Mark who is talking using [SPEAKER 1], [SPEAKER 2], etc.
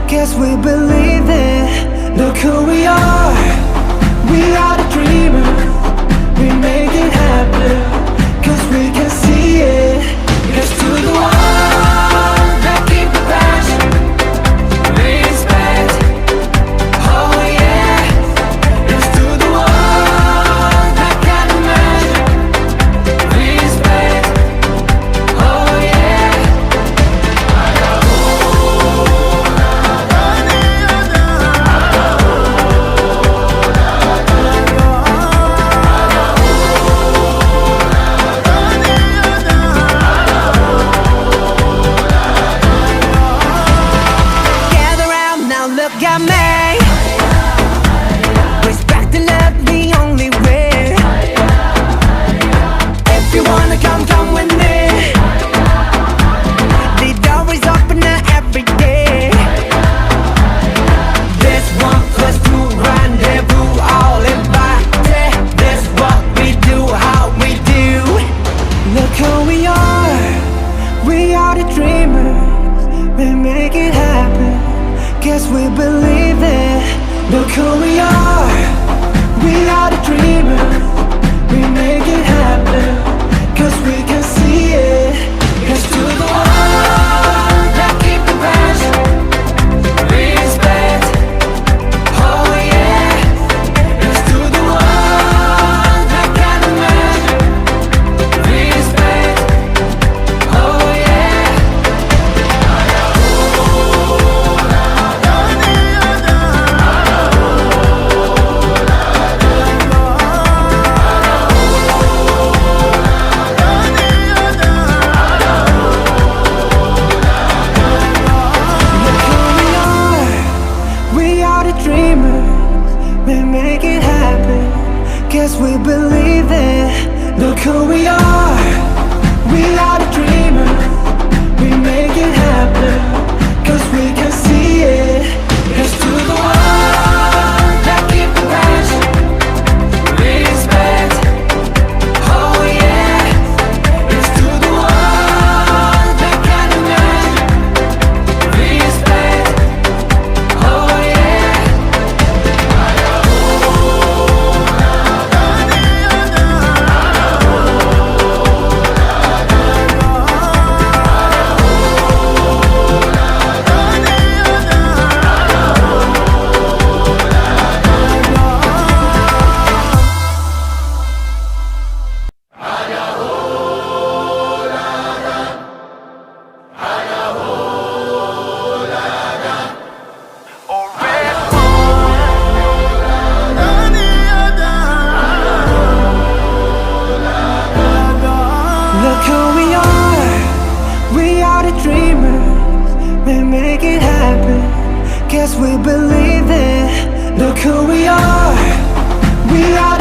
[SPEAKER 1] Guess we believe it. Look who we are. We are the dreamers. We make it happen. Cause we can see it. Here's to the ones that keep the passion. Respect. Oh yeah. Here's to the ones that can imagine. Respect. Oh yeah. Gather round now, look at me. Respect and love the only way. If you wanna come, come with me. The door is open every day. This 1+2 rendezvous, all invited. This what we do, how we do. Look who we are. We are the dreamers. We make it happen. Guess we believe it. Look who we are. We are the dreamers. We make it happen. Cause we can see it. Here's to the ones that keep the passion. Respect. Oh yeah. Here's to the ones that can imagine. Respect. Oh yeah. Look who we are. We are the dreamers. We make it happen. Guess we believe it. Look who we are. We are the dreamers. We make it happen. Cause we can see it. Here's to the ones that keep the passion. Respect. Oh yeah. Here's to the ones that can imagine. Respect. Oh yeah. Look who we are. We are the dreamers. We make it happen. Guess we believe it. Look who we are. We are